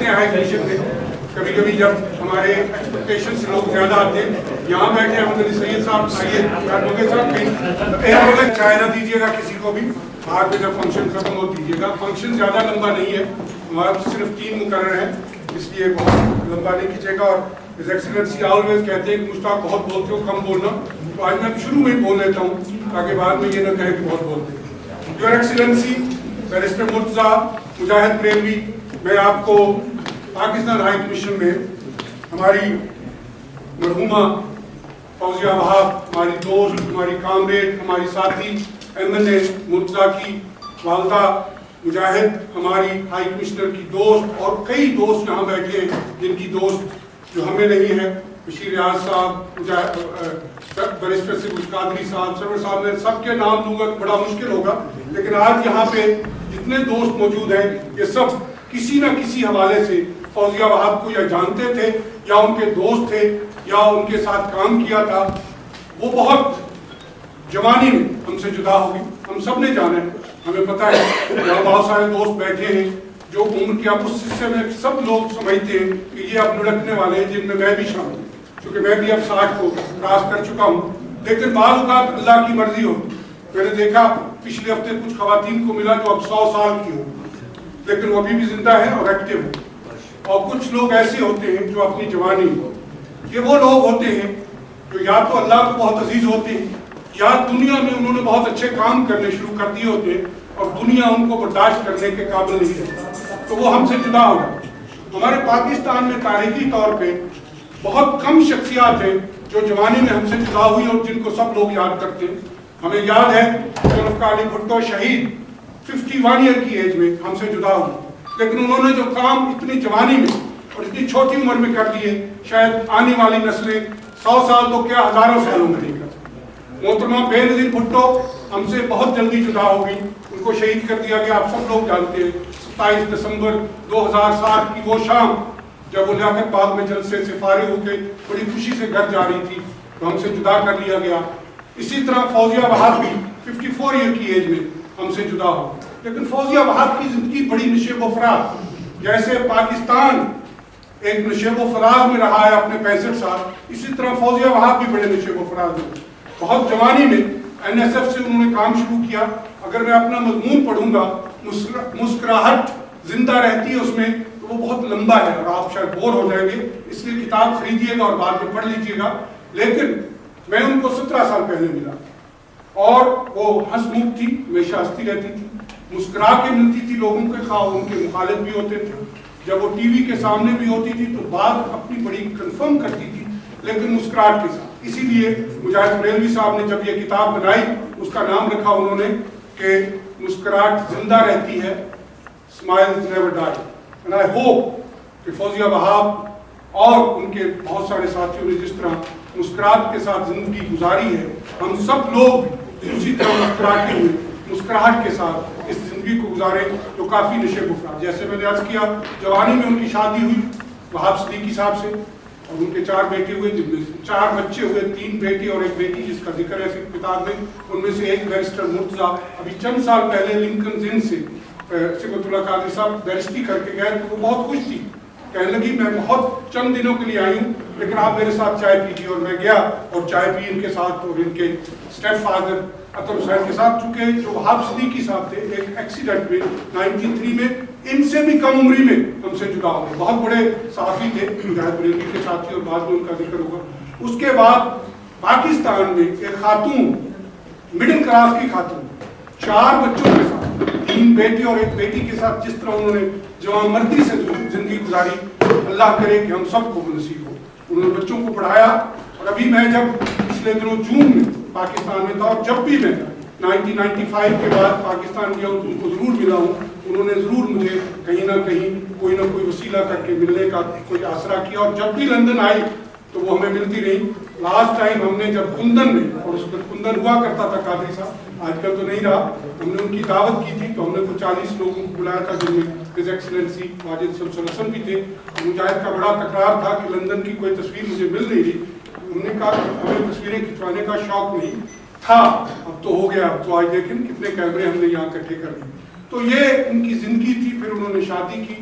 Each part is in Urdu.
ہیں ہائی کمیشن میں. کبھی کبھی جب ہمارے ایکسپیکٹیشن سے لوگ زیادہ آتے ہیں, یہاں بیٹھے احمد علی سید صاحب آئیے مغل صاحب کہیں چائے نہ دیجیے گا کسی کو بھی, باہر پہ جب فنکشن ختم ہو دیجیے گا. فنکشن زیادہ لمبا نہیں ہے, ہمارا صرف 3 مقرر ہیں, اس لیے بہت لمبا نہیں کھینچے گا. اور ہز ایکسیلنسی آلویز کہتے ہیں کہ مشتاق بہت بولتے ہو, کم بولنا, تو آج میں شروع میں ہی بول لیتا ہوں تاکہ بعد میں یہ نہ کہیں کہ بہت بولتے ہیں. یور ایکسیلنسی بیرسٹر مرتضیٰ مجاہد پریمی, میں آپ کو پاکستان ہائی کمیشن میں ہماری مرحومہ فوزیہ وہاب, ہماری دوست, ہماری کامریڈ, ہماری ساتھی MNA مرتضیٰ کی والدہ مجاہد, ہماری ہائی کمشنر کی دوست, اور کئی دوست یہاں بیٹھے ہیں جن کی دوست جو ہمیں نہیں ہے, بشیر ریاض صاحب, بیرسٹر سبل قادری صاحب, سرور صاحب, میں سب کے نام دوں گا تو بڑا مشکل ہوگا, لیکن آج یہاں پہ جتنے دوست موجود ہیں یہ سب کسی نہ کسی حوالے سے فوزیہ وہاب کو یا جانتے تھے یا ان کے دوست تھے یا ان کے ساتھ کام کیا تھا. وہ بہت جوانی میں ہم سے جدا ہوگی, ہم سب نے جانا ہے, ہمیں پتہ ہے یہاں بہت سارے دوست بیٹھے ہیں جو عمر کے اب اس حصے میں سب لوگ سمجھتے ہیں کہ یہ اب لڑکنے والے ہیں, جن میں میں بھی شامل ہوں, کیونکہ میں بھی اب 60 کو کراس کر چکا ہوں. لیکن بعض اوقات اللہ کی مرضی ہوتی. میں نے دیکھا پچھلے ہفتے کچھ خواتین کو ملا جو اب 100 سال کی ہو, لیکن وہ ابھی بھی زندہ ہے اور ایکٹیو ہے. اور کچھ لوگ ایسے ہوتے ہیں جو اپنی جوانی, یہ وہ لوگ ہوتے ہیں جو یا تو اللہ کو بہت عزیز ہوتے ہیں یا دنیا میں انہوں نے بہت اچھے کام کرنے شروع کر دیے ہوتے ہیں اور دنیا ان کو برداشت کرنے کے قابل نہیں ہے, تو وہ ہم سے جدا ہو جاتے. ہمارے پاکستان میں تاریخی طور پہ بہت کم شخصیات ہیں جو جوانی میں ہم سے جدا ہوئی اور جن کو سب لوگ یاد کرتے ہیں. ہمیں یاد ہے ذوالفقار علی بھٹو شہید 51 ایئر کی ایج میں ہم سے جدا ہوئے, لیکن انہوں نے جو کام اتنی جوانی میں اور اتنی چھوٹی عمر میں کر دیے, شاید آنے والی نسلیں 100 سال تو کیا ہزاروں سالوں میں نہیں کر سکتی. محترمہ بے نظیر بھٹو ہم سے بہت جلدی جدا ہو گئی, ان کو شہید کر دیا گیا. آپ سب لوگ جانتے ہیں 27 دسمبر 2007 کی وہ شام جب وہ لیاقت باغ میں جلسے سے فارغ ہو کے بڑی خوشی سے گھر جا رہی تھی تو ہم سے جدا کر لیا گیا. اسی طرح فوزیہ وہاب بھی 54 ایئر کی ایج میں ہم سے جدا ہو. لیکن فوزیہ وہاب کی زندگی بڑی نشیب و فراز, جیسے پاکستان ایک نشیب و فراز میں رہا ہے اپنے 65 سال, اسی طرح فوزیہ وہاب بھی بڑے نشیب و فراز میں. بہت جوانی میں NSF سے انہوں نے کام شروع کیا. اگر میں اپنا مضمون پڑھوں گا مسکراہٹ زندہ رہتی ہے اس میں, تو وہ بہت لمبا ہے اور آپ شاید بور ہو جائیں گے, اس لیے کتاب خریدیے گا اور بعد میں پڑھ لیجیے گا. لیکن میں ان کو 17 سال پہلے ملا اور وہ ہنس مکھ تھی, ہمیشہ ہنستی رہتی تھی, مسکرا کے ملتی تھی لوگوں کے, خواہ ان کے مخالف بھی ہوتے تھے. جب وہ ٹی وی کے سامنے بھی ہوتی تھی تو بات اپنی بڑی کنفرم کرتی تھی, لیکن مسکراہٹ کے ساتھ. اسی لیے مجاہد بریلوی صاحب نے جب یہ کتاب بنائی اس کا نام رکھا انہوں نے کہ مسکراہٹ زندہ رہتی ہے, Smiles never die. And I hope کہ فوزیہ وہاب اور ان کے بہت سارے ساتھیوں نے جس طرح مسکراہٹ کے ساتھ زندگی گزاری ہے, ہم سب لوگ اسی طرح مسکراہٹ کے ساتھ اس زندگی کو گزارے جو کافی نشیب و فراز. جیسے میں نے عرض کیا, جوانی میں ان کی شادی ہوئی وہاب صدیقی صاحب سے اور ان کے 4 بیٹے ہوئے, جن میں 4 بچے ہوئے, 3 بیٹے اور 1 بیٹی جس کا ذکر ہے کتاب میں. ان میں سے ایک بیرسٹر مرتضیٰ ابھی چند سال پہلے لنکن ان سے صفت اللہ قادری صاحب بیرسٹری کر کے گئے, تو وہ بہت خوش تھی, کہنے لگی میں بہت چند دنوں کے لیے آئی ہوں لیکن آپ میرے ساتھ چائے پیجیے. اور میں گیا اور چائے پی ان کے ساتھ, اور ان کے اسٹیپ فادر عطر حسین کے ساتھ, چونکہ جو وہاب صدیقی صاحب تھے ایک ایکسیڈنٹ میں 93 میں ان سے بھی کم عمری میں ہم سے جدا ہو گئے. بہت بڑے صحافی تھے مجاہد بریلوی کے ساتھی, اور بعد میں ان کا ذکر ہوگا. اس کے بعد پاکستان میں ایک خاتون, مڈل کلاس کی خاتون, 4 بچوں کے ساتھ, 3 بیٹے اور 1 بیٹی کے ساتھ جس طرح انہوں نے جوان مردی سے زندگی گزاری, اللہ کرے کہ ہم سب کو نصیب ہو. انہوں نے بچوں کو پڑھایا. اور ابھی میں جب پچھلے دنوں جون میں پاکستان میں تھا, اور جب بھی میں 1995 کے بعد پاکستان گیا ہوں تو ان کو ضرور ملا ہوں, انہوں نے ضرور مجھے کہیں نہ کہیں کوئی نہ کوئی وسیلہ کر کے ملنے کا کوئی آسرا کیا. اور جب بھی لندن آئی تو وہ ہمیں ملتی رہی. لاسٹ ٹائم ہم نے جب کندن میں, اور اس وقت کندن ہوا کرتا تھا قادری صاحب, آج کل تو نہیں رہا, ہم نے ان کی دعوت کی تھی تو ہم نے کچھ 40 لوگوں کو بلایا تھا, جن میں ہز ایکسیلنسی واجد شمس الحسن بھی تھے. مجاہد کا بڑا تکرار تھا کہ لندن کی کوئی تصویر مجھے مل نہیں رہی. ہم نے کہا ہمیں تصویریں کھنچوانے کا شوق نہیں تھا, اب تو ہو گیا, اب تو آج دیکھیں کتنے کیمرے ہم نے یہاں اکٹھے کر لیے. تو یہ ان کی زندگی تھی. پھر انہوں نے شادی کی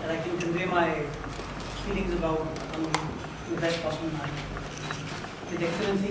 that I can convey my feelings about the best possible manner. His Excellency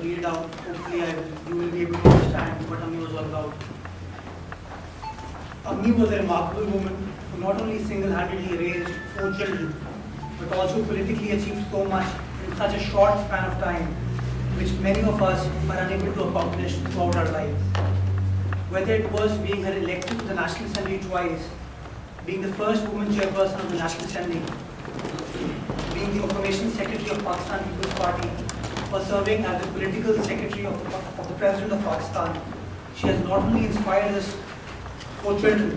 read it out. Hopefully you will be able to understand what Ammi was all about. Ammi was a remarkable woman who not only single-handedly raised 4 children, but also politically achieved so much in such a short span of time, which many of us are unable to accomplish throughout our lives. Whether it was being her elected to the National Assembly twice, being the first woman chairperson of the National Assembly, being the Information Secretary of Pakistan People's Party, or serving as the political secretary of the President of Pakistan, she has not only inspired us 4 children,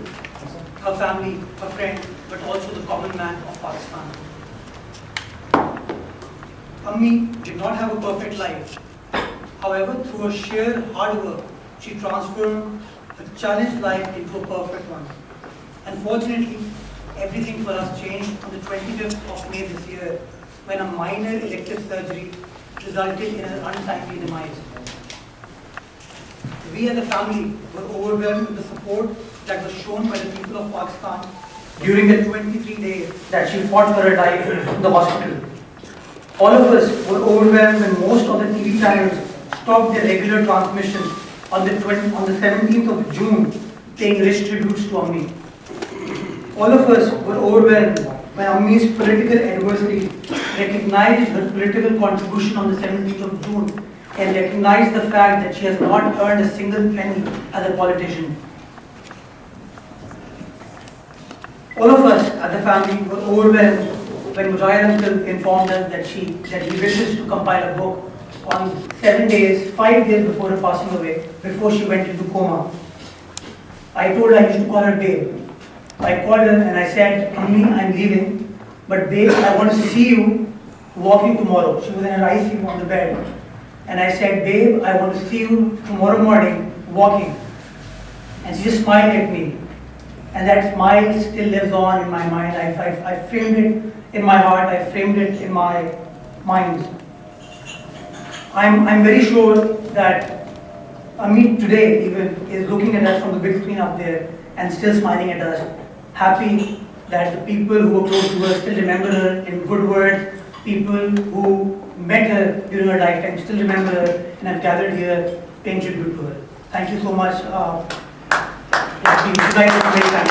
her family, her friends, but also the common man of Pakistan. Ammi did not have a perfect life. However, through her sheer hard work, she transformed a challenged life into a perfect one. Unfortunately, everything for us changed on the 25th of May this year, when a minor elective surgery resulted in an untimely demise. We as a family were overwhelmed with the support that was shown by the people of Pakistan during the 23 days that she fought for her life in the hospital. All of us were overwhelmed when most of the TV channels stopped their regular transmissions on the 17th of June, paying rich tributes to Ammi. All of us were overwhelmed when Ammi's political adversary recognized her political contribution on the 17th of June and recognized the fact that she has not earned a single penny as a politician. All of us as a family were overwhelmed when Mujaahid uncle informed us that he wishes to compile a book on 5 days before her passing away, before she went into coma. I told her I used to call her babe. I called her and I said, Ammi, I'm leaving, but babe, I want to see you walking tomorrow. She was in her ICU on the bed. And I said, babe, I want to see you tomorrow morning walking. And she just smiled at me. And that smile still lives on in my mind. I framed it in my heart, I framed it in my mind. I'm very sure that Ammi today even is looking at us from the big screen up there and still smiling at us, happy that the people who were close to her still remember her in good words, people who met her during her lifetime still remember her and have gathered here paying tribute to her. Thank you so much. You guys are very kind.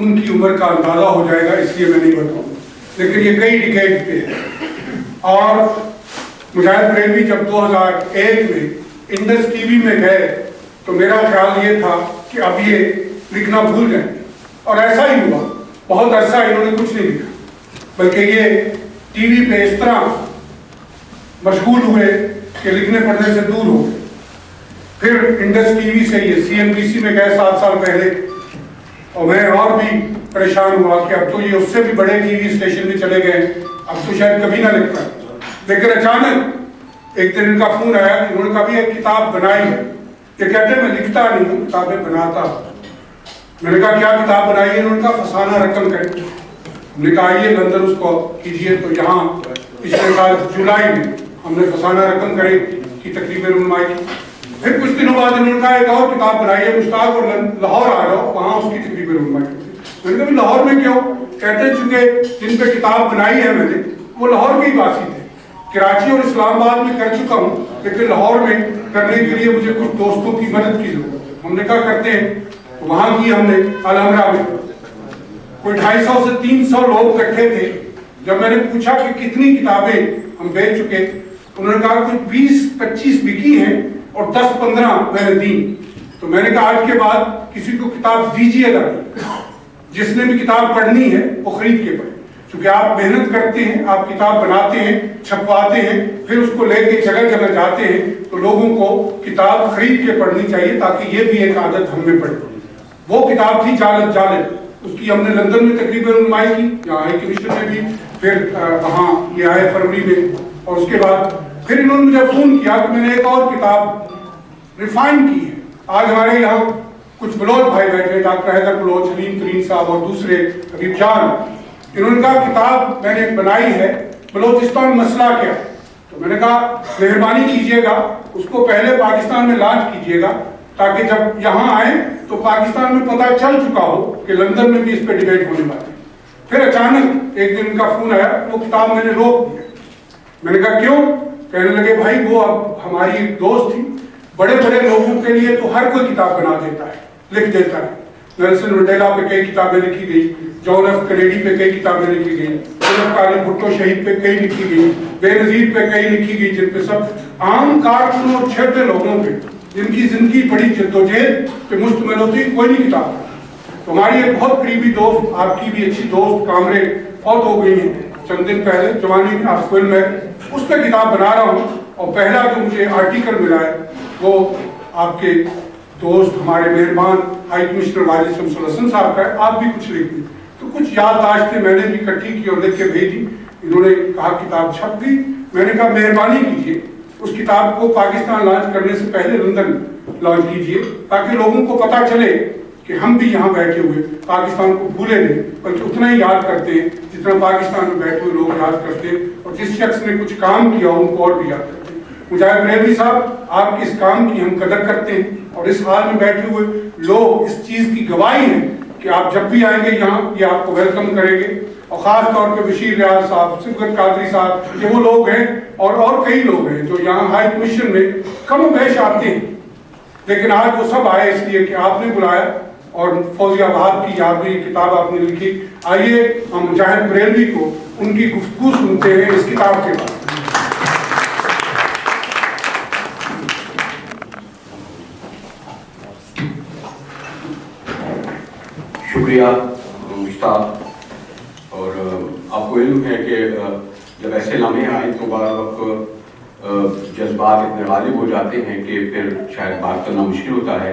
ان کی عمر کا اندازہ ہو جائے گا، اس لیے میں نہیں بتاؤں، لیکن یہ کئی ڈیکیڈ پہ ہے۔ اور مجاہد بریلوی جب 2001 میں انڈس ٹی وی میں گئے تو میرا خیال یہ تھا کہ اب یہ لکھنا بھول جائیں، اور ایسا ہی ہوا۔ بہت عرصہ انہوں نے کچھ نہیں لکھا، بلکہ یہ ٹی وی پہ اس طرح مشغول ہوئے کہ لکھنے پڑھنے سے دور ہو گئے۔ پھر انڈس ٹی وی سے یہ CNBC میں گئے 7 سال پہلے، اور میں اور بھی پریشان ہوا کہ اب تو یہ اس سے بھی بڑے ٹی وی اسٹیشن میں چلے گئے، اب تو شاید کبھی نہ لکھ پائے۔ لیکن اچانک ایک دن ان کا فون آیا کہ انہوں نے کبھی ایک کتاب بنائی ہے۔ یہ کہتے ہیں میں لکھتا نہیں ہوں، کتابیں بناتا ہوں۔ میں نے کہا کیا کتاب بنائی ہے؟ انہوں نے کہا فسانہ رقم کر۔ ہم نے کہا آئیے لندن اس کو کیجیے، تو یہاں پچھلے سال جولائی میں ہم نے فسانہ رقم کرے کی تقریب رونمائی کی۔ پھر کچھ دنوں بعد انہوں نے کہا ایک اور کتاب بنائی ہے مشتاق، اور لاہور آ جاؤ، وہاں اس کی تقریب رونمائی کی۔ میں نے کہا لاہور میں کیوں؟ کہتے ہیں چونکہ جن پہ کتاب بنائی ہے میں نے وہ لاہور کے ہی باسی تھے، کراچی اور اسلام آباد میں کر چکا ہوں، لیکن لاہور میں کرنے کے لیے مجھے کچھ دوستوں کی مدد کی ضرورت ہے۔ ہم نے کہا کرتے ہیں، وہاں کی ہم نے الحمرہ میں کوئی 250 سے 300 لوگ اکٹھے تھے۔ جب میں نے پوچھا کہ کتنی کتابیں ہم بیچ چکے، انہوں نے کہا کچھ 20-25 بکی ہیں اور 10-15 میں نے دی۔ تو میں نے کہا آج کے بعد کسی کو کتاب دیجیے گا، جس نے بھی کتاب پڑھنی ہے وہ خرید کے پڑھے، کیونکہ آپ محنت کرتے ہیں، آپ کتاب بناتے ہیں، چھپواتے ہیں، پھر اس کو لے کے جگہ جگہ جاتے ہیں، تو لوگوں کو کتاب خرید کے پڑھنی چاہیے تاکہ یہ بھی ایک عادت ہم میں پڑے۔ وہ کتاب تھی جالب جالب، اس کی ہم نے لندن میں تقریباً رونمائی کی، یہاں ہائی کمیشن میں بھی، پھر وہاں یہ آئے فروری میں، اور اس کے بعد پھر انہوں نے مجھے فون کیا کہ میں نے ایک اور کتاب ریفائن کی ہے۔ آج ہمارے یہاں کچھ بلوچ بھائی بیٹھے، ڈاکٹر حیدر بلوچ، حلیم ترین صاحب اور دوسرے حبیب جان، انہوں نے کہا کتاب میں نے بنائی ہے بلوچستان مسئلہ کیا۔ تو میں نے کہا مہربانی کیجیے گا اس کو پہلے پاکستان میں لانچ کیجیے گا، تاکہ جب یہاں آئیں تو پاکستان میں پتہ چل چکا ہو کہ لندن میں بھی اس پہ ڈیبیٹ ہونے والی ہے۔ پھر اچانک ایک دن ان کا فون آیا، وہ کتاب میں نے روک دی۔ میں نے کہا کیوں؟ کہنے لگے بھائی وہ اب ہماری ایک دوست تھی، بڑے بڑے لوگوں کے لیے تو ہر کوئی کتاب بنا دیتا ہے، لکھ دیتا ہے۔ نیلسن منڈیلا پہ کئی کتابیں لکھی گئی، جان ایف کینیڈی پہ کئی کتابیں لکھی گئی، جوزف کالم بھٹو شہید پہ کئی لکھی گئی، بے نظیر پہ کئی لکھی گئی، جن پہ سب عام کارکنوں اور چھوٹے لوگوں پہ جن کی زندگی بڑی جدوجہد پہ مشتمل ہوتی، کوئی نہیں کتاب۔ تو ہماری ایک بہت قریبی دوست، آپ کی بھی اچھی دوست کامرے فوت ہو گئی ہیں چند دن پہلے، جوانی آسکول میں، اس پہ کتاب بنا رہا ہوں، اور پہلا جو مجھے آرٹیکل ملا ہے وہ آپ کے دوست ہمارے مہربان ہائی کمشنر واجد شمس الحسن صاحب کا ہے۔ آپ بھی کچھ لکھ دیں، تو کچھ یادداشتیں میں نے بھی اکٹھی کی اور لکھ کے بھیجی۔ انہوں نے کہا کتاب چھپ گئی۔ میں نے کہا مہربانی کیجیے اس کتاب کو پاکستان لانچ کرنے سے پہلے لندن لانچ کیجیے، تاکہ لوگوں کو پتہ چلے کہ ہم بھی یہاں بیٹھے ہوئے پاکستان کو بھولے نہیں، بلکہ اتنا ہی یاد کرتے ہیں جتنا پاکستان میں بیٹھے ہوئے لوگ یاد کرتے ہیں، اور جس شخص نے کچھ کام کیا ان کو اور بھی یاد کرتے ہیں۔ مجاہد بریلوی صاحب، آپ کی اس کام کی ہم قدر کرتے ہیں، اور اس حال میں بیٹھے ہوئے لوگ اس چیز کی گواہی ہیں کہ آپ جب بھی آئیں گے یہاں یہ آپ کو ویلکم کریں گے، اور خاص طور پہ بشیر ریاض صاحب، صبغت قادری صاحب، یہ وہ لوگ ہیں اور کئی لوگ ہیں جو یہاں ہائی کمیشن میں کم و بیش آتے ہیں، لیکن آج وہ سب آئے اس لیے کہ آپ نے بلایا، اور فوزیہ وہاب کی یاد میں یہ کتاب آپ نے لکھی۔ آئیے ہم مجاہد بریلوی کو ان کی گفتگو سنتے ہیں اس کتاب کے بعد۔ شکریہ مشتاق، اور آپ کو علم ہے کہ جب ایسے لمحے آئیں تو بعض وقت جذبات اتنے غالب ہو جاتے ہیں کہ پھر شاید بات کرنا مشکل ہوتا ہے۔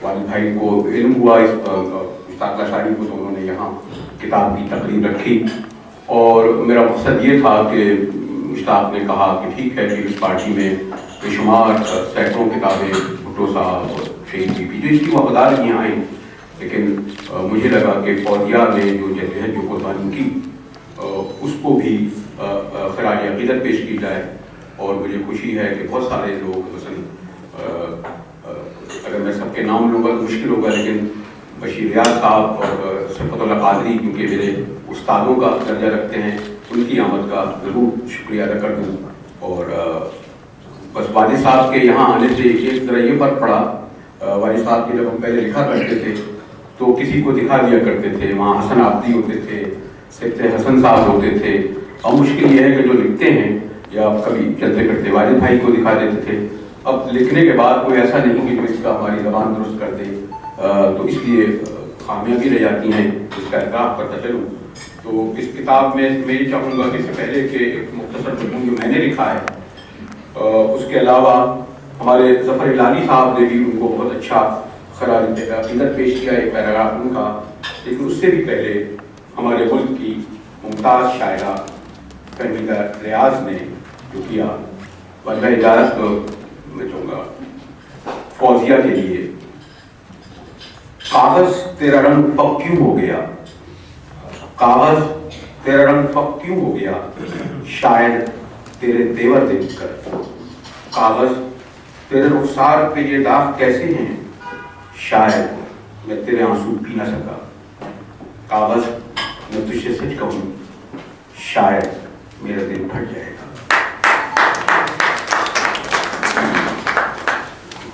والد بھائی کو علم ہوا اس مشتاق لاشاری کو، تو انہوں نے یہاں کتاب کی تقریب رکھی، اور میرا مقصد یہ تھا کہ مشتاق نے کہا کہ ٹھیک ہے کہ اس پارٹی میں بے شمار سینکڑوں کتابیں بھٹو صاحب اور شہید بی پی جو اس کی وفادار یہاں آئیں، لیکن مجھے لگا کہ فوزیہ نے جو جدوجہد جو قربانی کی اس کو بھی خراج عقیدت پیش کی جائے، اور مجھے خوشی ہے کہ بہت سارے لوگ مثلا اگر میں سب کے نام لوں گا تو مشکل ہوگا، لیکن بشیر ریاض صاحب اور صفت اللہ قادری کیونکہ میرے استادوں کا درجہ رکھتے ہیں، ان کی آمد کا ضرور شکریہ ادا کر دوں۔ اور بس والد صاحب کے یہاں آنے سے ایک ذرا یہ فرق پڑا، والد صاحب کی جب ہم پہلے لکھا کرتے تھے تو کسی کو دکھا دیا کرتے تھے، وہاں حسن آبدی ہوتے تھے، سکتے حسن صاحب ہوتے تھے. اب مشکل یہ ہے کہ جو لکھتے ہیں یا کبھی چلتے پھرتے والد بھائی کو دکھا دیتے تھے. اب لکھنے کے بعد کوئی ایسا نہیں کہ جو اس کا ہماری زبان درست کر دے، تو اس لیے خامیاں بھی رہ جاتی ہیں، اس کا اعتراف کرتا چلوں. تو اس کتاب میں میں یہ چاہوں گا کہ اس سے پہلے کہ ایک مختصر مضمون جو میں نے لکھا ہے، اس کے علاوہ ہمارے ظفر ہلالی صاحب نے بھی ان کو بہت اچھا خراج عقیدت پیش کیا، ایک پیراگراف ان کا. لیکن اس سے بھی پہلے ہمارے ملک کی ممتاز شاعرہ فہمیدہ ریاض نے جو کیا، وجہ اجازت میں چاہوں گا فوزیہ کے لیے. کاغذ تیرا رنگ پک کیوں ہو گیا، کاغذ تیرا رنگ پک کیوں ہو گیا، شاید تیرے تیور دیکھ کر. کاغذ تیرے رخسار پہ یہ داغ کیسے ہیں، شاید میں تیرے آنسو پی نہ سکا. کاغذ میں تجھ سے سچ کہوں، شاید میرا دل پھٹ جائے گا.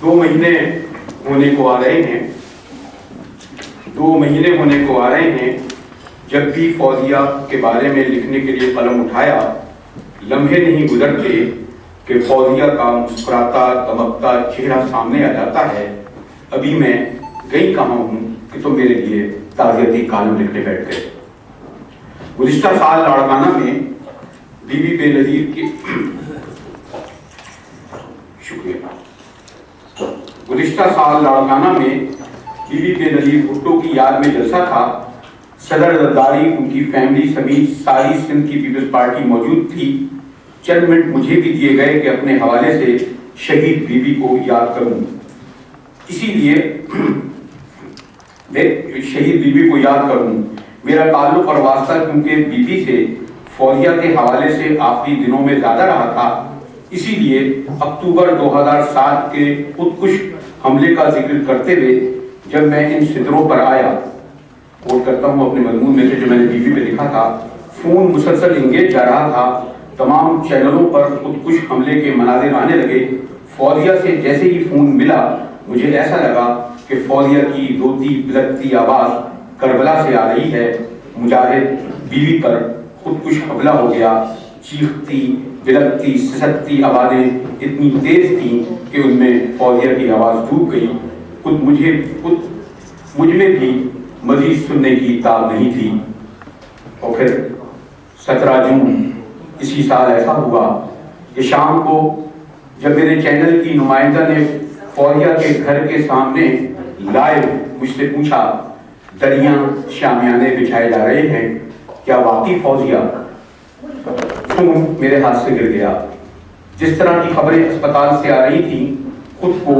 2 مہینے ہونے کو آ رہے ہیں، 2 مہینے ہونے کو آ رہے ہیں جب بھی فوزیہ کے بارے میں لکھنے کے لیے قلم اٹھایا. لمحے نہیں گزرتے کہ فوزیہ کا مسکراتا دمکتا چہرہ سامنے آ جاتا ہے. ابھی میں گئی کہاں ہوں کہ تم میرے لیے تعزیتی کالم لکھنے بیٹھ گئے. گزشتہ سال لاڑکانہ میں بی بی بے نظیر کی گزشتہ سال لاڑکانہ میں بی بی بے نظیر بھٹو کی یاد میں جلسہ تھا. صدر زرداری، ان کی فیملی سمیت ساری سندھ کی پیپلز پارٹی موجود تھی. چند منٹ مجھے بھی دیے گئے کہ اپنے حوالے سے شہید بی بی کو یاد کروں. اسی لیے شہید بی بی کو یاد کروں. میرا تعلق اور واسطہ کیونکہ بی بی سے فوزیہ کے حوالے سے آخری دنوں میں زیادہ رہا تھا، اسی لیے اکتوبر 2007 کے خودکش حملے کا ذکر کرتے ہوئے جب میں ان صدروں پر آیا، کوٹ کرتا ہوں اپنے مضمون میں سے جو میں نے بی بی پہ لکھا تھا، فون مسلسل انگیج جا رہا تھا. تمام چینلوں پر خودکش حملے کے مناظر آنے لگے. فوزیہ سے جیسے ہی فون ملا مجھے ایسا لگا کہ فوزیہ کی روتی بلکتی آواز کربلا سے آ رہی ہے. مجاہد بیوی پر خودکش حملہ ہو گیا. چیختی بلکتی سسکتی آوازیں اتنی تیز تھیں کہ ان میں فوزیہ کی آواز ڈوب گئی. خود مجھ میں بھی مزید سننے کی تاب نہیں تھی. اور پھر 17 جون اسی سال ایسا ہوا کہ شام کو جب میرے چینل کی نمائندہ نے فوزیہ کے گھر کے سامنے لائیو مجھ سے پوچھا، دریاں شامیانے بچھائے جا رہے ہیں، کیا واقعی فوزیہ؟ فون میرے ہاتھ سے گر گیا. جس طرح کی خبریں اسپتال سے آ رہی تھیں، خود کو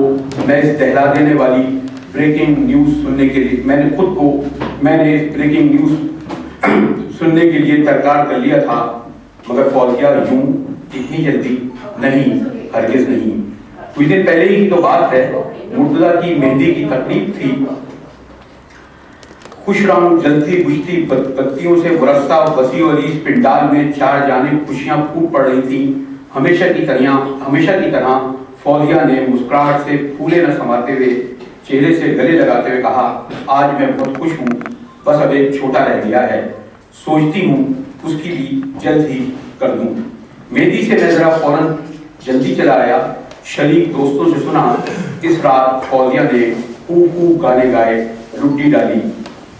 میں اس دہلا دینے والی بریکنگ نیوز سننے کے لیے میں نے اس بریکنگ نیوز سننے کے لیے ترکار کر لیا تھا. مگر فوزیہ یوں اتنی جلدی نہیں، ہرگز نہیں. کچھ دن پہلے ہی تو بات ہے، مرتضیٰ کی مہندی کی تقریب تھی. خوش رنگ جلتی بجھتی بتیوں سے برستا وسیع و عریض پنڈال میں 4 جانب خوشیاں پھوٹ پڑ رہی تھیں. ہمیشہ کی طرح فوزیہ نے مسکراہٹ سے پھولے نہ سماتے ہوئے چہرے سے گلے لگاتے ہوئے کہا، آج میں بہت خوش ہوں، بس اب ایک چھوٹا رہ گیا ہے، سوچتی ہوں اس کی بھی جلد ہی کر دوں. مہندی سے میں ذرا فوراً جلدی چلا آیا. شریک دوستوں سے سنا اس رات فوزیہ نے خوب گانے گائے، لڈی ڈالی.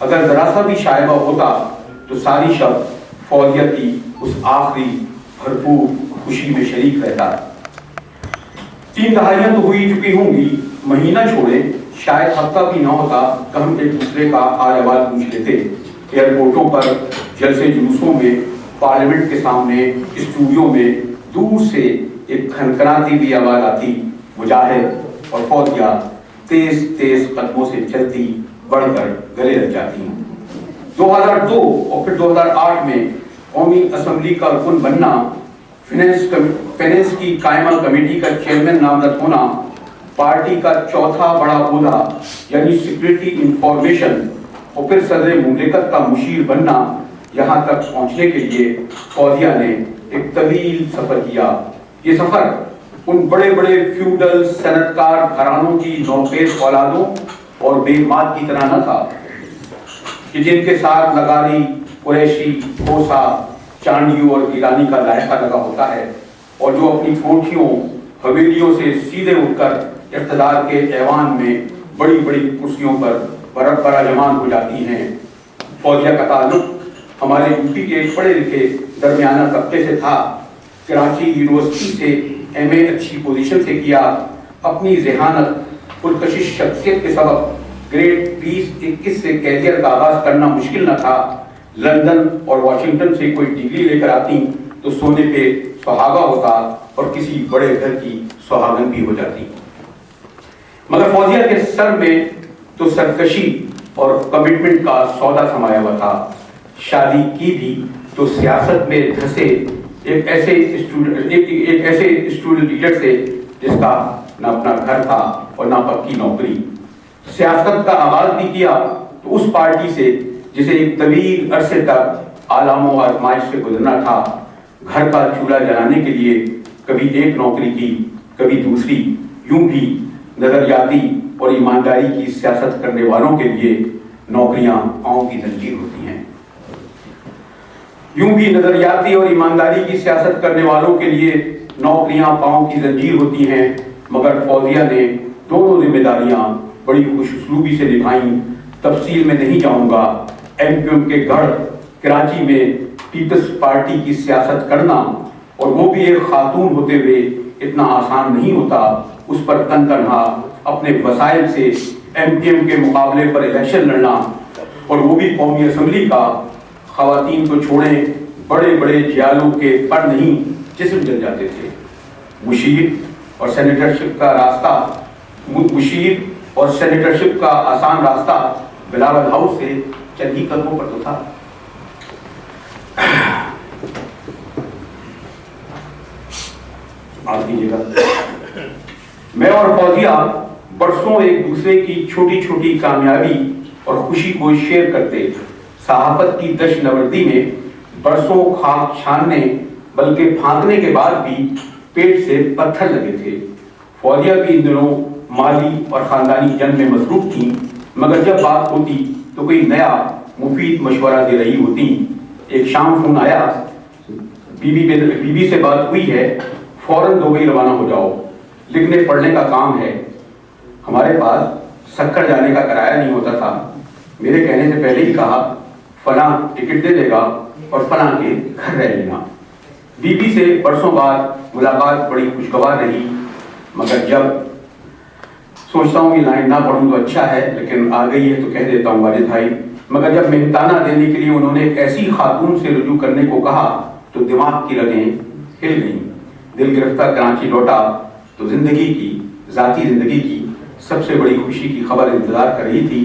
اگر ذرا سا بھی شائبہ ہوتا تو ساری شب فوزیہ کی اس آخری بھرپور خوشی میں شریک رہتا. 3 دہائیاں تو ہوئی چکی ہوں گی، مہینہ چھوڑے شاید ہفتہ بھی نہ ہوتا کہ ہم ایک دوسرے کا حال احوال پوچھ لیتے. ایئرپورٹوں پر، جلسے جلوسوں میں، پارلیمنٹ کے سامنے، اسٹوڈیو میں دور سے ایک کھنکھناتی بھی آواز آتی. مجاہد اور فوزیہ تیز تیز قدموں سے چلتی بڑھ کر گلے لگ جاتی. 2002 اور پھر 2008 میں قومی اسمبلی کا رکن بننا، فینانس کی قائمہ کمیٹی کا چیئرمین نامزد ہونا، پارٹی کا چوتھا بڑا عہدہ یعنی سیکریٹری انفارمیشن اور پھر صدر مملکت کا مشیر بننا، یہاں تک پہنچنے کے لیے فوزیہ نے ایک طویل سفر کیا. یہ سفر ان بڑے بڑے فیوڈل صنعتکار گھرانوں کی نوخیز اولادوں اور بے مات کی طرح نہ تھا کہ جن کے ساتھ لغاری، قریشی، کھوسا، چانڈیو اور گیلانی کا ذائقہ لگا ہوتا ہے، اور جو اپنی کوٹھیوں حویلیوں سے سیدھے اٹھ کر اقتدار کے ایوان میں بڑی بڑی کرسیوں پر براجمان ہو جاتی ہیں۔ فوزیہ کا تعلق ہمارے یوپی کے ایک پڑھے لکھے درمیانہ طبقے سے تھا۔ کراچی یونیورسٹی سے ایم اے اچھی پوزیشن سے کیا۔ اپنی ذہانت، پرکشش شخصیت کے سبب گریڈ 20-21 سے کیریئر کا آغاز کرنا مشکل نہ تھا۔ لندن اور واشنگٹن سے کوئی ڈگری لے کر آتی تو سونے پہ سہاگا ہوتا اور کسی بڑے گھر کی سہاگن بھی ہو جاتی۔ مگر فوزیہ کے سر میں تو سرکشی اور کمٹمنٹ کا سودا سمایا ہوا تھا۔ شادی کی بھی تو سیاست میں دھسے ایک ایسے اسٹوڈنٹ لیڈر سے جس کا نہ اپنا گھر تھا اور نہ پکی نوکری۔ سیاست کا آغاز بھی کیا تو اس پارٹی سے جسے ایک طویل عرصے تک آلام و آزمائش سے گزرنا تھا۔ گھر کا چولہا جلانے کے لیے کبھی ایک نوکری کی، کبھی دوسری، یوں بھی نظریاتی اور ایمانداری کی سیاست کرنے والوں کے لیے نوکریاں پاؤں کی زنجیر ہوتی ہیں۔ یوں بھی نظریاتی اور ایمانداری کی سیاست کرنے والوں کے لیے نوکریاں پاؤں کی زنجیر ہوتی ہیں، مگر فوزیہ نے دونوں ذمہ داریاں بڑی خوش اسلوبی سے نبھائیں۔ تفصیل میں نہیں جاؤں گا۔ ایم کیو ایم کے گڑھ کراچی میں پیپلز پارٹی کی سیاست کرنا، اور وہ بھی ایک خاتون ہوتے ہوئے، اتنا آسان نہیں ہوتا۔ اس پر تن تنہا اپنے وسائل سے ایم پی ایم کے مقابلے پر الیکشن لڑنا، اور وہ بھی قومی اسمبلی کا۔ خواتین کو چھوڑیں، بڑے بڑے جیالوں کے پر نہیں جسم جل جاتے تھے۔ مشیر اور سینیٹرشپ کا آسان راستہ بلاول ہاؤس سے چند ہی قدموں پر تو تھا۔ معاف کیجیے گا، میں اور فوزیہ برسوں ایک دوسرے کی چھوٹی چھوٹی کامیابی اور خوشی کو شیئر کرتے۔ صحافت کی دش نوردی میں برسوں خاک چھاننے بلکہ پھانکنے کے بعد بھی پیٹ سے پتھر لگے تھے۔ فوزیہ بھی ان دنوں مالی اور خاندانی جنگ میں مصروف تھیں، مگر جب بات ہوتی تو کوئی نیا مفید مشورہ دے رہی ہوتی۔ ایک شام فون آیا، بی بی سے بات ہوئی ہے، فوراً دبئی روانہ ہو جاؤ، لکھنے پڑھنے کا کام ہے۔ ہمارے پاس سکر جانے کا کرایہ نہیں ہوتا تھا۔ میرے کہنے سے پہلے ہی کہا فلاں ٹکٹ دے دے گا اور فلاں کے گھر رہ لینا۔ بی بی سے برسوں بعد ملاقات بڑی خوشگوار رہی، مگر جب سوچتا ہوں یہ لائن نہ پڑھوں تو اچھا ہے، لیکن آ گئی ہے تو کہہ دیتا ہوں والد بھائی، مگر جب مہنتانہ دینے کے لیے انہوں نے ایک ایسی خاتون سے رجوع کرنے کو کہا تو دماغ کی رگیں ہل گئیں۔ دل گرفتہ کراچی لوٹا تو زندگی کی، ذاتی زندگی کی سب سے بڑی خوشی کی خبر انتظار کر رہی تھی۔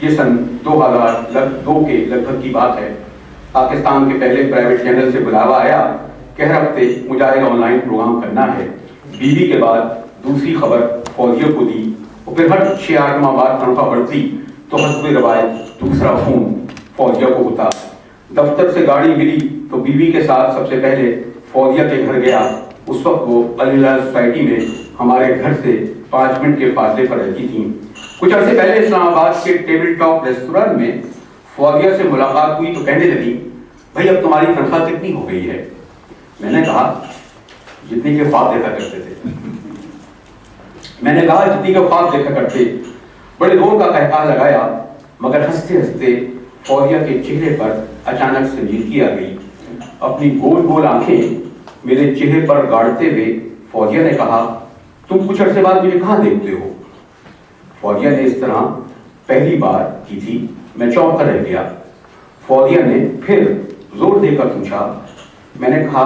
یہ سن 2002 کے لگ بھگ کی بات ہے۔ پاکستان کے پہلے پرائیویٹ چینل سے بلاوا آیا کہ ہر ہفتے مجاہد آن لائن پروگرام کرنا ہے۔ بیوی کے بعد دوسری خبر فوزیہ کو دی، اور پھر ہر 6-8 ماہ بعد تنخواہ بڑھتی تو حسب روایت دوسرا فون فوزیہ کو ہوتا۔ دفتر سے گاڑی ملی تو بیوی کے ساتھ سب سے پہلے فوزیہ کے گھر گیا۔ اس وقت وہ الہلال سوسائٹی میں ہمارے گھر سے 5 منٹ کے فاصلے پر رہتی تھیں۔ کچھ عرصے پہلے اسلام آباد کے ٹیبل ٹاپ ریستوران میں فوزیہ سے ملاقات ہوئی تو کہنے لگی، بھائی اب تمہاری تنخواہ کتنی ہو گئی ہے؟ میں نے کہا جتنی کے خواب دیکھا کرتے تھے۔ بڑے زور کا قہقہ لگایا، مگر ہنستے ہنستے فوزیہ کے چہرے پر اچانک سنجیدگی آ گئی۔ اپنی گول گول آنکھیں میرے چہرے پر گاڑتے ہوئے فوزیہ نے کہا، تم کچھ عرصے بعد مجھے کہاں دیکھتے ہو؟ فوزیہ نے اس طرح پہلی بار کی تھی، میں چونک کر رہ گیا۔ فوزیہ نے پھر زور دے کر پوچھا۔ میں نے کہا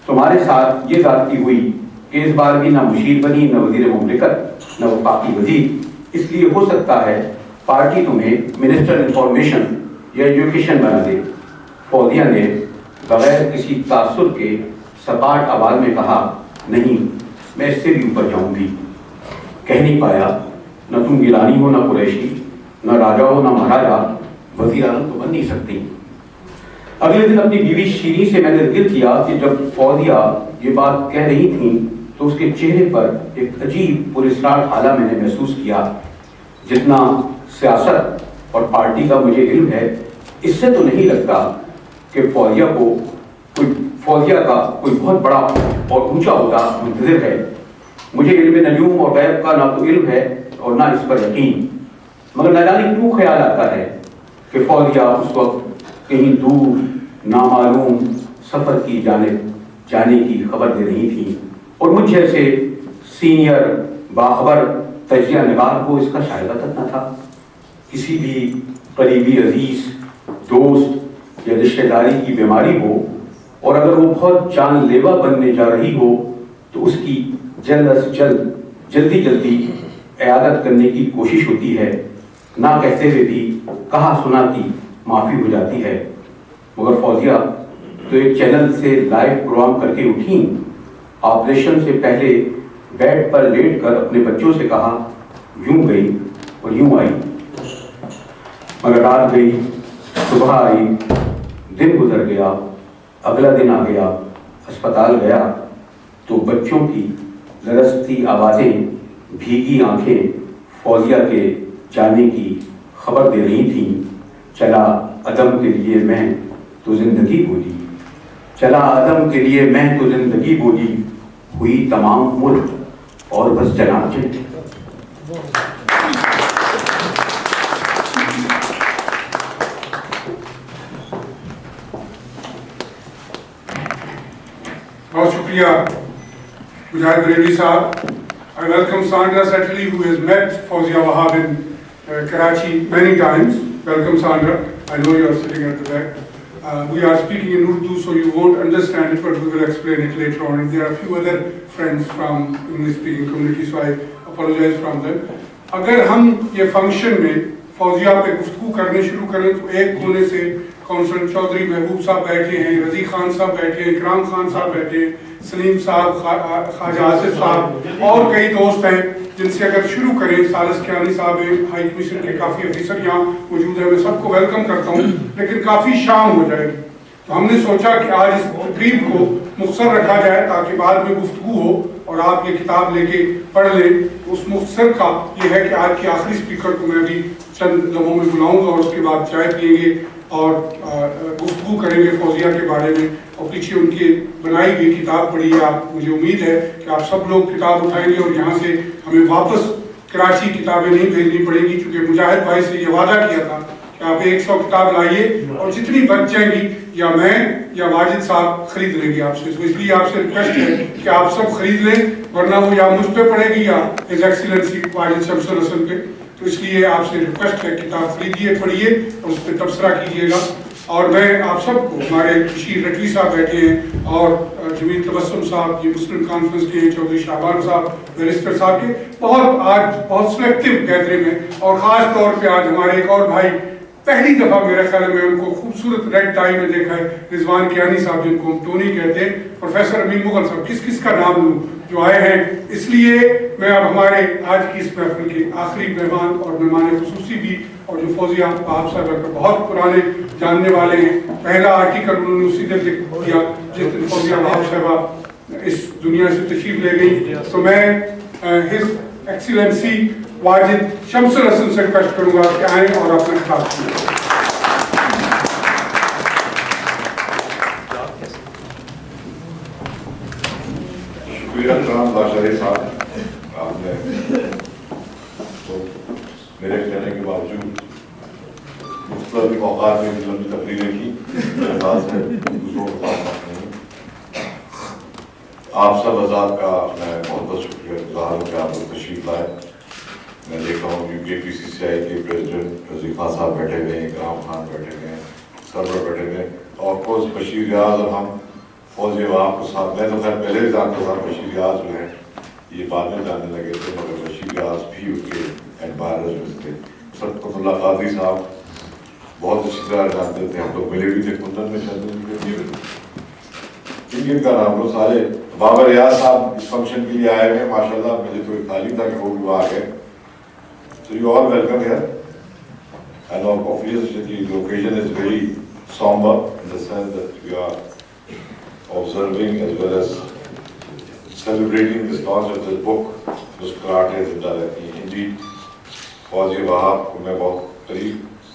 تمہارے ساتھ یہ ذاتی ہوئی کہ اس بار بھی نہ مشیر بنی، نہ وزیر مملکت، نہ وفاقی وزیر، اس لیے ہو سکتا ہے پارٹی تمہیں منسٹر انفارمیشن یا ایجوکیشن بنا دے۔ فوزیہ نے بغیر کسی تاثر کے سپاٹ آواز میں کہا، نہیں میں اس سے بھی اوپر جاؤں گی۔ کہہ نہیں پایا، نہ تم گیلانی ہو، نہ قریشی، نہ راجا ہو، نہ مہاراجا، وزیر اعظم تو بن نہیں سکتی۔ اگلے دن اپنی بیوی شیریں سے میں نے ذکر کیا کہ جب فوزیہ یہ بات کہہ رہی تھیں تو اس کے چہرے پر ایک عجیب پراسرار حالہ میں نے محسوس کیا۔ جتنا سیاست اور پارٹی کا مجھے علم ہے، اس سے تو نہیں لگتا کہ فوزیہ کا کوئی بہت بڑا اور اونچا عہدہ منتظر ہے۔ مجھے علم نجوم اور غیب کا نہ تو علم ہے اور نہ اس پر یقین، مگر نہ جانے کیوں خیال آتا ہے کہ فوزیہ اس وقت کہیں دور نامعلوم سفر کی جانب جانے کی خبر دے رہی تھی، اور مجھ جیسے سینئر باخبر تجزیہ نگار کو اس کا شائبہ تک نہ تھا۔ کسی بھی قریبی عزیز دوست یا رشتہ داری کی بیماری ہو اور اگر وہ بہت جان لیوا بننے جا رہی ہو تو اس کی جلدی عیادت کرنے کی کوشش ہوتی ہے، نہ کہتے ہوئے بھی کہا سنا کی معافی ہو جاتی ہے۔ مگر فوزیہ تو ایک چینل سے لائیو پروگرام کر کے اٹھیں، آپریشن سے پہلے بیڈ پر لیٹ کر اپنے بچوں سے کہا یوں گئی اور یوں آئی، مگر رات گئی، صبح آئی، دن گزر گیا، اگلا دن آ گیا، اسپتال گیا تو بچوں کی لرزتی آوازیں، بھیگی آنکھیں فوزیہ کے جانے کی خبر دے رہی تھیں۔ چلا عدم کے لیے میں تو زندگی بولی، چلا عدم کے لیے میں تو زندگی بولی، ہوئی تمام عمر اور بس جناب چلے۔ بہت شکریہ مجاہد بریلوی صاحب۔ I welcome Sandra Setley, who has met Fawzia Wahab in Karachi many times. Welcome, Sandra. I know you are sitting at the back. We are speaking in Urdu, so you won't understand it, but we will explain it later on. And there are a few other friends from English-speaking community, so I apologize from them. اگر ہم یہ فنکشن میں فوزیہ پہ گفتگو کرنے شروع کریں تو ایک کونے سے کونسل چودھری محبوب صاحب بیٹھے ہیں، رضی خان صاحب بیٹھے ہیں، اکرام خان صاحب بیٹھے ہیں، سلیم صاحب، خواجہ آصف صاحب اور کئی دوست ہیں جن سے اگر شروع کریں، سالس کیانی صاحب ہیں، ہائی کمیشن کے کافی افیسر یہاں موجود ہیں، میں سب کو ویلکم کرتا ہوں، لیکن کافی شام ہو جائے گی تو ہم نے سوچا کہ آج اس تقریب کو مختصر رکھا جائے تاکہ بعد میں گفتگو ہو اور آپ یہ کتاب لے کے پڑھ لیں۔ اس مختصر کا یہ ہے کہ آج کے آخری اسپیکر کو میں بھی چند لمحوں میں بلاؤں گا اور اس کے بعد چائے پئیں گے اور گفتگو کریں گے فوزیہ کے بارے میں، اور پیچھے ان کی بنائی گئی کتاب پڑھی ہے۔ آپ مجھے امید ہے کہ آپ سب لوگ کتاب اٹھائیں گے اور یہاں سے ہمیں واپس کراچی کتابیں نہیں بھیجنی پڑیں گی، چونکہ مجاہد بھائی سے یہ وعدہ کیا تھا کہ آپ 100 کتاب لائیے اور جتنی بچ جائیں گی یا میں یا واجد صاحب خرید لیں گے آپ سے، تو اس لیے آپ سے ریکویسٹ ہے کہ آپ سب خرید لیں، ورنہ وہ یا مجھ پہ پڑے گی یا ہز ایکسیلنسی واجد شمس الحسن پہ، تو اس لیے آپ سے ریکویسٹ ہے کتاب خریدیے، پڑھیے اور اس پہ تبصرہ کیجیے گا۔ اور میں آپ سب کو، ہمارے بشیر رٹوی صاحب بیٹھے ہیں اور جمیل تبسم صاحب، یہ مسلم کانفرنس کے ہیں، چودھری شعبان صاحب، بیرسٹر صاحب کے آج بہت سلیکٹیو گیدرنگ ہے، اور خاص طور پہ آج ہمارے ایک اور بھائی پہلی دفعہ میرے خیال میں ان کو خوبصورت ریڈ ٹائی میں دیکھا ہے، رضوان کیانی صاحب جن کو ہم ٹونی کہتے ہیں، پروفیسر امین مغل صاحب، کس کا نام لوں جو آئے ہیں۔ اس لیے میں اب ہمارے آج کی اس محفل کے آخری مہمان اور مہمان خصوصی بھی، اور جو فوزیہ وہاب صاحبہ کا بہت پرانے جاننے والے ہیں، پہلا آرٹیکل انہوں نے اسی دن لکھ دیا جس دن فوزیہ وہاب صاحبہ اس دنیا سے تشریف لے گئی، تو میں ہز ایکسیلنسی واجد شمس الحسن سے ریکویسٹ کروں گا کہ آئیں اور اپنا خطاب کریں۔ شکریہ جناب بادشاہ صاحب، آپ نے میرے کہنے کے باوجود مختلف اوقات میں لمبی تقریریں کی، میرے پاس ہے دوسروں کے پاس نہیں۔ آپ سب آزاد کا میں بہت بہت شکریہ گزار ہوں کہ آپ لوگ تشریف لائے۔ میں دیکھ رہا ہوں UKPCCI کے پریزیڈنٹ رضی خان صاحب بیٹھے ہوئے ہیں، اکرام خان بیٹھے ہوئے ہیں، سرور بیٹھے ہوئے ہیں، اور آف کورس بشیر ریاض، اور ہم فوزیہ وہاب کو ساتھ، میں تو خیر پہلے بھی جانتا تھا بشیر ریاض جو ہیں، یہ بعد میں جاننے لگے تھے، مگر بشیر ریاض بھی ان کے ایڈمائرز میں تھے۔ صدقۃ اللہ قادری صاحب بہت اچھی طرح جانتے تھے، ہم لوگ ملے بھی تھے کندن میں، ان کا نام لوگ سارے۔ بابر ریاض صاحب اس فنکشن کے لیے آئے ہوئے ہیں، ماشاء اللہ مجھے تو تعلیم تھا کہ وہ بھی وہاں گئے۔ So you all welcome here. I know obviously the occasion is very somber in the sense that we are observing as well as celebrating this launch of this book, Muskurate Zinda Rehti Hai। Indeed, Fauzia وہاب کو میں بہت قریب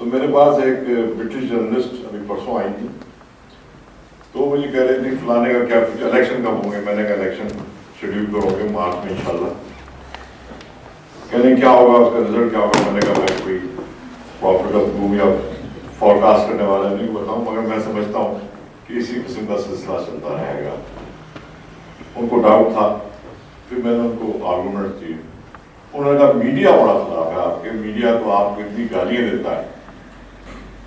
تو میرے پاس ایک برٹش جرنلسٹ ابھی پرسوں آئی تھی، تو مجھے کہہ رہے تھے فلانے کا کیا الیکشن کب ہوں گے؟ میں نے کہا الیکشن شیڈیول کرو گے مارچ میں انشاءاللہ۔ کہہ رہے کیا ہوگا، اس کا رزلٹ کیا ہوگا؟ میں نے کہا میں کوئی پروفٹ آف دوم یا فورکاسٹ کرنے والا نہیں بتاؤں، مگر میں سمجھتا ہوں کہ اسی قسم کا سلسلہ چلتا رہے گا۔ ان کو ڈاؤٹ تھا، پھر میں نے ان کو آرگومنٹ دیے۔ انہوں نے کہا میڈیا بڑا خلاف ہے آپ کے، میڈیا تو آپ کو اتنی گالیاں دیتا ہے۔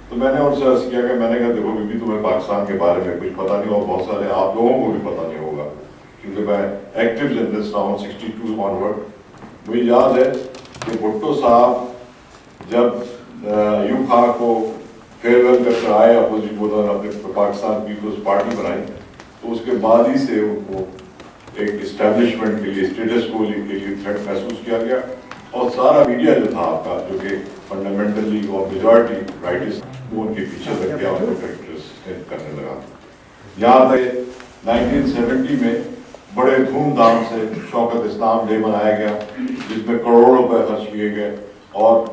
تو میں نے ان سے عرض کیا کہ میں نے کہا دیکھو بی تمہیں پاکستان کے بارے میں کچھ پتہ نہیں اور بہت سارے آپ لوگوں کو بھی پتہ نہیں ہوگا، کیونکہ میں ایکٹیو جرنلسٹ رہا ہوں 62 آنورڈ۔ مجھے یاد ہے کہ بھٹو صاحب جب ایوب خان کو فیئر ویل کر کر آئے اپوزٹ بولر اپنے پاکستان پیپلز پارٹی بنائی، تو اس کے بعد ہی سے ان کو ایک اسٹیبلشمنٹ کے لیے اسٹیٹس کو کے لیے تھریٹ محسوس کیا گیا، اور سارا میڈیا جو تھا آپ کا جو کہ فنڈامنٹلی اور میجورٹی رائٹس وہ ان کے پیچھے لگ گیا، ان کو کریکٹرس کرنے لگا۔ یہاں تک 1970 میں بڑے دھوم دھام سے شوکت اسلام ڈے منایا گیا، جس میں کروڑوں روپے خرچ کیے گئے، اور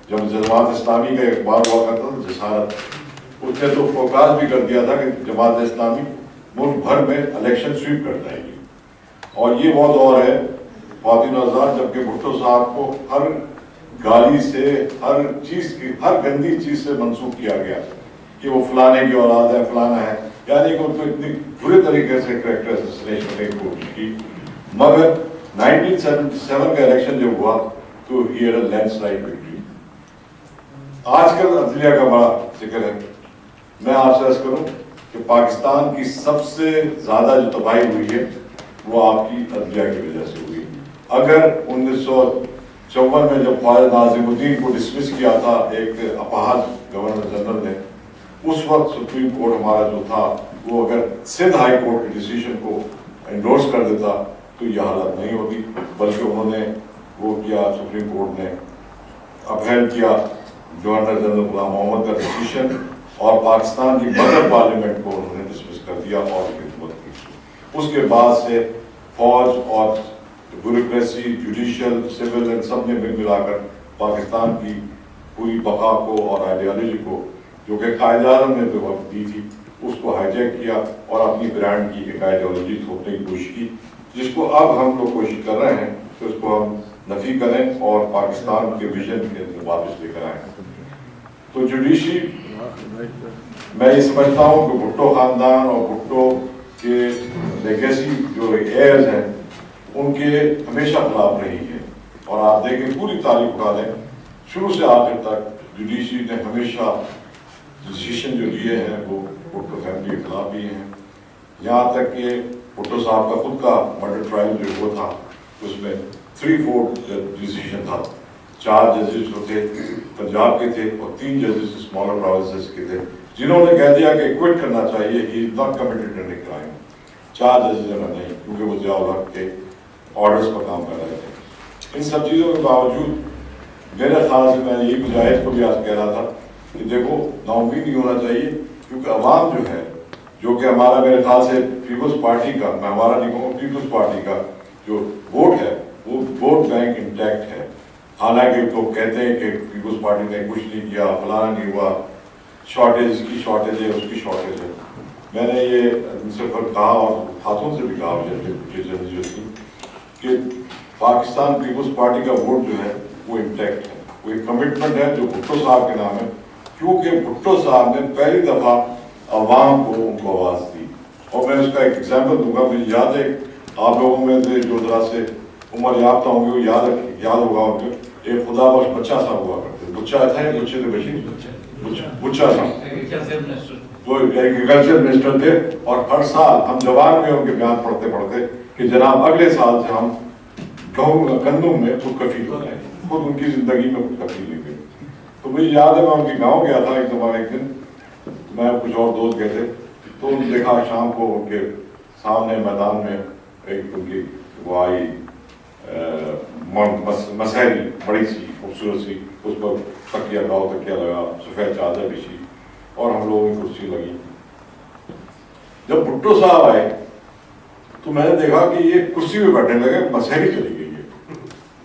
جب جماعت اسلامی کا اخبار ہوا کرتا تھا جسارت، اس نے تو فوکاس بھی کر دیا تھا کہ جماعت اسلامی ملک بھر میں الیکشن سویپ کر جائے گی۔ اور یہ وہ دور ہے خواتین آزاد جبکہ بھٹو صاحب کو ہر گالی سے، ہر چیز کی، ہر گندی چیز سے منسوخ کیا گیا کہ وہ فلانے کی اولاد ہے، فلانا ہے، یعنی کہ ان کو اتنی برے طریقے سے کریکٹر اسیسینیشن کرنے کی کوشش کی۔ مگر 1977 کا الیکشن جب ہوا تو ہی had a landslide victory. آج کل عدلیہ کا بڑا ذکر ہے، میں آپ سے عرض کروں کہ پاکستان کی سب سے زیادہ جو تباہی ہوئی ہے وہ آپ کی عدلیہ کی وجہ سے ہوئی۔ اگر 1954 میں جب خواجہ ناظم الدین کو ڈسمس کیا تھا ایک اپاہج گورنر جنرل نے، اس وقت سپریم کورٹ ہمارا جو تھا وہ اگر سندھ ہائی کورٹ کے ڈیسیژن کو انڈورس کر دیتا تو یہ حالت نہیں ہوتی، بلکہ انہوں نے وہ کیا، سپریم کورٹ نے اپہیل کیا گورنر جنرل غلام محمد کا ڈیسیژن، اور پاکستان کی مدر پارلیمنٹ کو انہوں نے ڈسمس کر دیا اور خدمت کی۔ اس کے بعد سے فوج اور بیوروکریسی، جوڈیشل، سول سب نے مل ملا کر پاکستان کی پوری بقا کو اور آئیڈیالوجی کو جو کہ قائد اعظم نے جو وقت دی تھی اس کو ہائی جیک کیا اور اپنی برانڈ کی ایک آئیڈیالوجی تھوپنے کی کوشش کی، جس کو اب ہم لوگ کوشش کر رہے ہیں کہ اس کو ہم نفی کریں اور پاکستان کے ویژن کے واپس لے کر آئیں۔ تو جوڈیشری میں یہ سمجھتا ہوں کہ بھٹو خاندان اور بھٹو کے لیگیسی جو ایئرز ہیں ان کے ہمیشہ خلاف رہی ہے، اور آپ دیکھیں پوری تاریخ اٹھا لیں شروع سے آخر تک جوڈیشری نے ہمیشہ ڈیسیشن جو لیے ہیں وہ بھٹو فیملی کے خلاف لیے ہیں، یہاں تک کہ بھٹو صاحب کا خود کا مرڈر ٹرائل جو وہ تھا اس میں 3/4 ڈیسیشن تھا، 4 ججز جو تھے پنجاب کے تھے اور 3 ججز اسمالر پروونسز کے تھے، جنہوں نے کہہ دیا کہ کوئٹ کرنا چاہیے، he is not committed in a crime. 4 ججز نے نہیں، کیونکہ وہ ضیاء الحق کے آرڈرز پر کام کر رہے تھے۔ ان سب چیزوں کے باوجود میرے خیال سے میں یہی مجاہد کو بھی آج کہہ رہا تھا کہ دیکھو نا امید نہیں ہونا چاہیے، کیونکہ عوام جو ہے، جو کہ ہمارا میرے خیال سے پیپلز پارٹی کا، میں ہمارا نہیں کہوں، پیپلز پارٹی کا جو ووٹ ہے وہ ووٹ بینک انٹیکٹ ہے۔ حالانکہ لوگ کہتے ہیں کہ پیپلز پارٹی نے کچھ نہیں کیا، فلانا نہیں ہوا، شارٹیج اس کی شارٹیج ہے، اس کی شارٹیج ہے۔ میں نے یہ ان سے کہا اور ہاتھوں سے بھی کہا کہ پاکستان پیپلز پارٹی کا ووٹ جو ہے وہ انٹیکٹ ہے، وہ ایک کمٹمنٹ ہے جو بھٹو صاحب کے نام ہے، کیونکہ بھٹو صاحب نے پہلی دفعہ عوام کو ان کو آواز دی۔ اور میں اس کا ایک ایگزامپل دوں گا، مجھے یاد ہے آپ لوگوں میں سے جو ذرا سے عمر یافتہ ہوں گے وہ یاد ہوگا ان کو، ایک خدا بخش بچہ صاحب ہوا کرتے، بچہ تھا بچے تھے بچہ صاحب، وہ ایگریکلچر منسٹر تھے، اور ہر سال ہم جوان میں ان کے بیان پڑھتے پڑھتے کہ جناب اگلے سال سے ہم گندم میں خود کفیل ہو گئے، خود ان کی زندگی میں خود کفیل نہیں گئے۔ تو مجھے یاد ہے میں ان کے گاؤں گیا تھا ایک دفعہ، ایک دن میں کچھ اور دوست گئے تھے، تو انہوں نے دیکھا شام کو ان کے سامنے میدان میں ایک ان کی وہ آئی مسحری بڑی سی خوبصورت سی، اس پر تکیہ گاؤ تکیہ لگا، سفید چادر بچھی اور ہم لوگوں کی کرسی لگی۔ جب بھٹو صاحب آئے تو میں نے دیکھا کہ یہ کرسی پہ بیٹھنے لگے، مسحری چلی گئی ہے۔